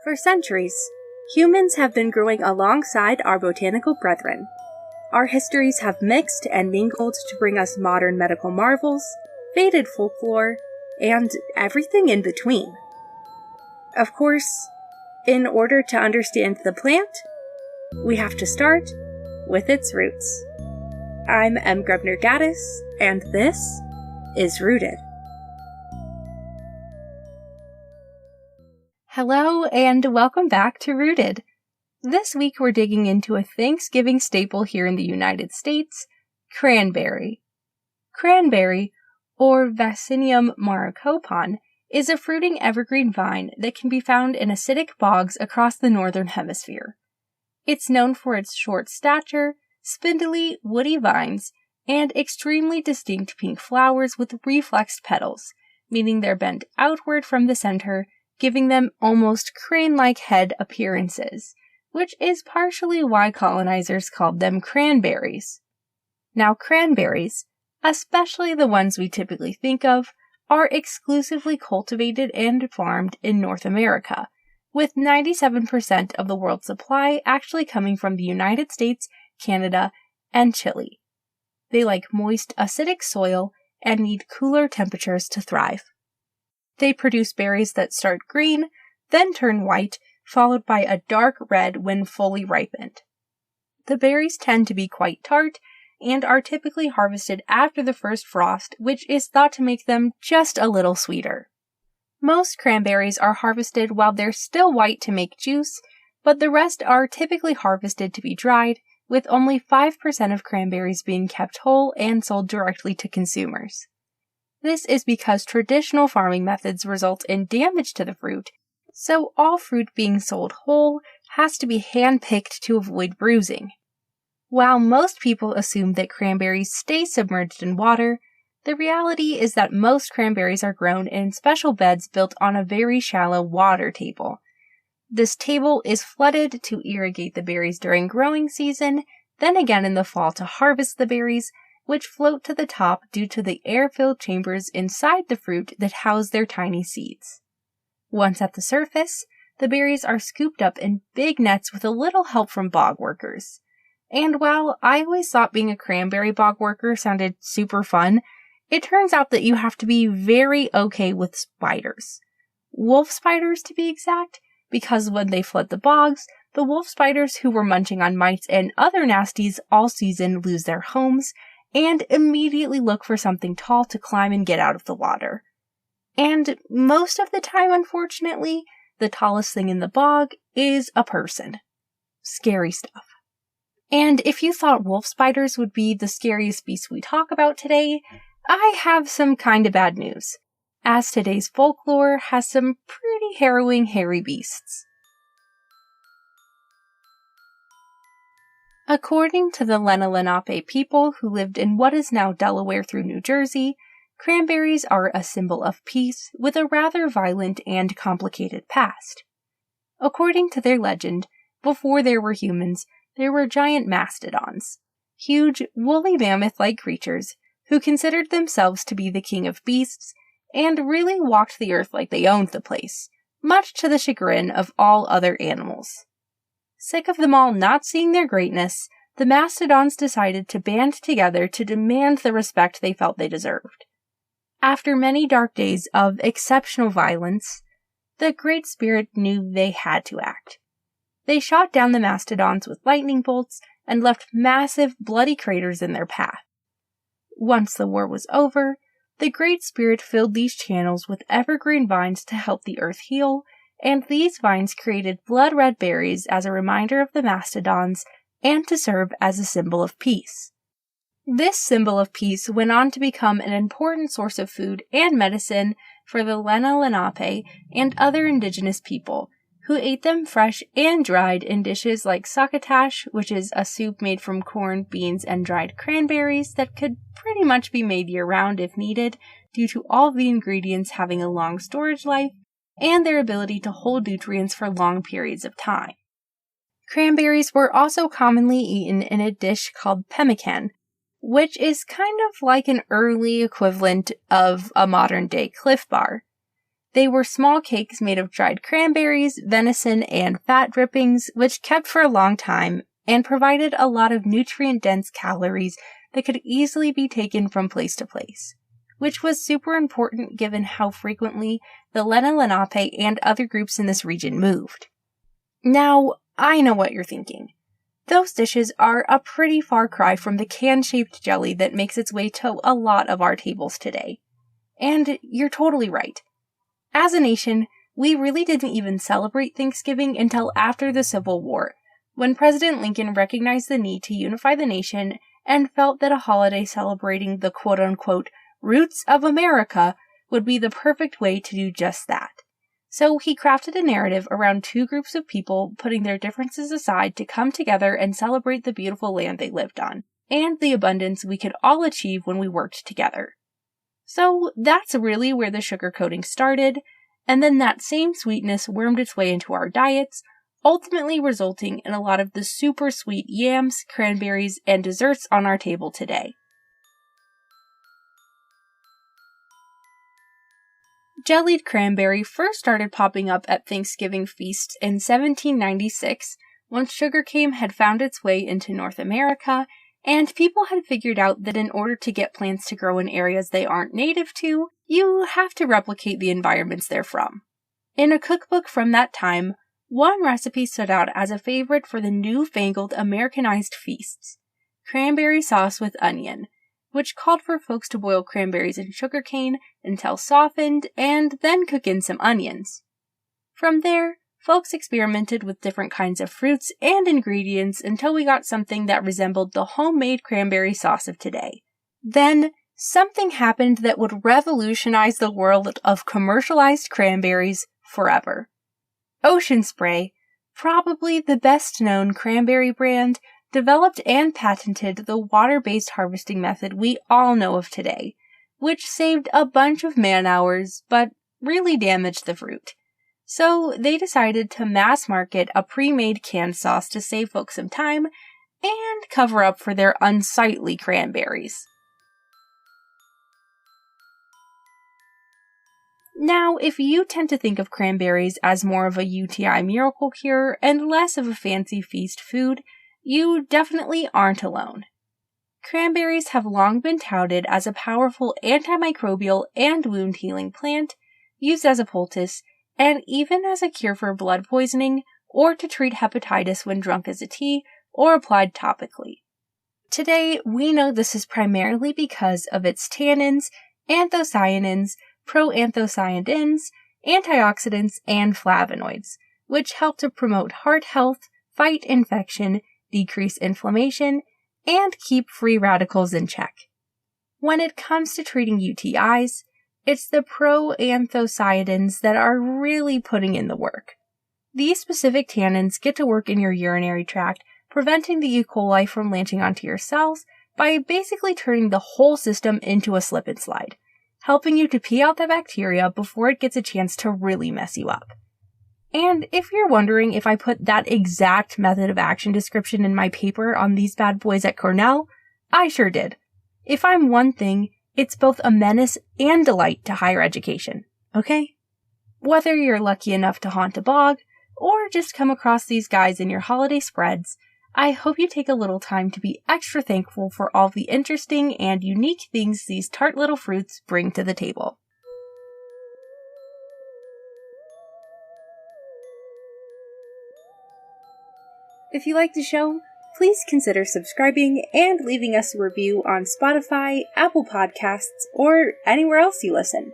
For centuries, humans have been growing alongside our botanical brethren. Our histories have mixed and mingled to bring us modern medical marvels, faded folklore, and everything in between. Of course, in order to understand the plant, we have to start with its roots. I'm M. Grebner-Gaddis, and this is Rooted. Hello, and welcome back to Rooted. This week we're digging into a Thanksgiving staple here in the United States, cranberry. Cranberry, or Vaccinium maracopon, is a fruiting evergreen vine that can be found in acidic bogs across the northern hemisphere. It's known for its short stature, spindly, woody vines, and extremely distinct pink flowers with reflexed petals, meaning they're bent outward from the center, giving them almost crane-like head appearances, which is partially why colonizers called them cranberries. Now, cranberries, especially the ones we typically think of, are exclusively cultivated and farmed in North America, with 97% of the world's supply actually coming from the United States, Canada, and Chile. They like moist, acidic soil and need cooler temperatures to thrive. They produce berries that start green, then turn white, followed by a dark red when fully ripened. The berries tend to be quite tart and are typically harvested after the first frost, which is thought to make them just a little sweeter. Most cranberries are harvested while they're still white to make juice, but the rest are typically harvested to be dried, with only 5% of cranberries being kept whole and sold directly to consumers. This is because traditional farming methods result in damage to the fruit, so all fruit being sold whole has to be hand-picked to avoid bruising. While most people assume that cranberries stay submerged in water, the reality is that most cranberries are grown in special beds built on a very shallow water table. This table is flooded to irrigate the berries during growing season, then again in the fall to harvest the berries, which float to the top due to the air-filled chambers inside the fruit that house their tiny seeds. Once at the surface, the berries are scooped up in big nets with a little help from bog workers. And while I always thought being a cranberry bog worker sounded super fun, it turns out that you have to be very okay with spiders. Wolf spiders, to be exact, because when they flood the bogs, the wolf spiders who were munching on mites and other nasties all season lose their homes, and immediately look for something tall to climb and get out of the water. And most of the time, unfortunately, the tallest thing in the bog is a person. Scary stuff. And if you thought wolf spiders would be the scariest beast we talk about today, I have some kinda bad news, as today's folklore has some pretty harrowing hairy beasts. According to the Lenape people who lived in what is now Delaware through New Jersey, cranberries are a symbol of peace with a rather violent and complicated past. According to their legend, before there were humans, there were giant mastodons, huge, woolly mammoth-like creatures who considered themselves to be the king of beasts and really walked the earth like they owned the place, much to the chagrin of all other animals. Sick of them all not seeing their greatness, the mastodons decided to band together to demand the respect they felt they deserved. After many dark days of exceptional violence, the Great Spirit knew they had to act. They shot down the mastodons with lightning bolts and left massive, bloody craters in their path. Once the war was over, the Great Spirit filled these channels with evergreen vines to help the earth heal, and these vines created blood-red berries as a reminder of the mastodons and to serve as a symbol of peace. This symbol of peace went on to become an important source of food and medicine for the Lenape and other indigenous people, who ate them fresh and dried in dishes like succotash, which is a soup made from corn, beans, and dried cranberries that could pretty much be made year-round if needed, due to all the ingredients having a long storage life and their ability to hold nutrients for long periods of time. Cranberries were also commonly eaten in a dish called pemmican, which is kind of like an early equivalent of a modern-day Cliff Bar. They were small cakes made of dried cranberries, venison, and fat drippings, which kept for a long time and provided a lot of nutrient-dense calories that could easily be taken from place to place, which was super important given how frequently the Lenni-Lenape and other groups in this region moved. Now, I know what you're thinking. Those dishes are a pretty far cry from the can-shaped jelly that makes its way to a lot of our tables today. And you're totally right. As a nation, we really didn't even celebrate Thanksgiving until after the Civil War, when President Lincoln recognized the need to unify the nation and felt that a holiday celebrating the quote-unquote roots of America would be the perfect way to do just that. So he crafted a narrative around two groups of people putting their differences aside to come together and celebrate the beautiful land they lived on, and the abundance we could all achieve when we worked together. So that's really where the sugar coating started, and then that same sweetness wormed its way into our diets, ultimately resulting in a lot of the super sweet yams, cranberries, and desserts on our table today. Jellied cranberry first started popping up at Thanksgiving feasts in 1796, once sugarcane had found its way into North America, and people had figured out that in order to get plants to grow in areas they aren't native to, you have to replicate the environments they're from. In a cookbook from that time, one recipe stood out as a favorite for the newfangled Americanized feasts: cranberry sauce with onion, which called for folks to boil cranberries in sugarcane until softened and then cook in some onions. From there, folks experimented with different kinds of fruits and ingredients until we got something that resembled the homemade cranberry sauce of today. Then, something happened that would revolutionize the world of commercialized cranberries forever. Ocean Spray, probably the best-known cranberry brand, developed and patented the water-based harvesting method we all know of today, which saved a bunch of man-hours, but really damaged the fruit. So they decided to mass-market a pre-made canned sauce to save folks some time and cover up for their unsightly cranberries. Now, if you tend to think of cranberries as more of a UTI miracle cure and less of a fancy feast food, you definitely aren't alone. Cranberries have long been touted as a powerful antimicrobial and wound-healing plant, used as a poultice, and even as a cure for blood poisoning, or to treat hepatitis when drunk as a tea, or applied topically. Today, we know this is primarily because of its tannins, anthocyanins, proanthocyanidins, antioxidants, and flavonoids, which help to promote heart health, fight infection, decrease inflammation, and keep free radicals in check. When it comes to treating UTIs, it's the proanthocyanidins that are really putting in the work. These specific tannins get to work in your urinary tract, preventing the E. coli from latching onto your cells by basically turning the whole system into a slip and slide, helping you to pee out the bacteria before it gets a chance to really mess you up. And if you're wondering if I put that exact method of action description in my paper on these bad boys at Cornell, I sure did. If I'm one thing, it's both a menace and delight to higher education, okay? Whether you're lucky enough to haunt a bog, or just come across these guys in your holiday spreads, I hope you take a little time to be extra thankful for all the interesting and unique things these tart little fruits bring to the table. If you like the show, please consider subscribing and leaving us a review on Spotify, Apple Podcasts, or anywhere else you listen.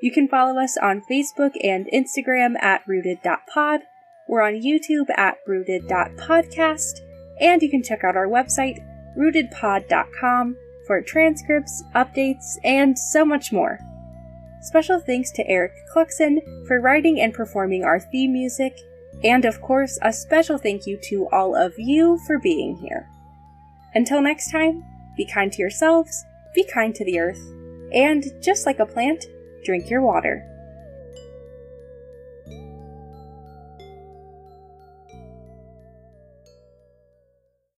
You can follow us on Facebook and Instagram at rooted.pod, we're on YouTube at rooted.podcast, and you can check out our website, rootedpod.com, for transcripts, updates, and so much more. Special thanks to Eric Cluxon for writing and performing our theme music, and of course, a special thank you to all of you for being here. Until next time, be kind to yourselves, be kind to the earth, and just like a plant, drink your water.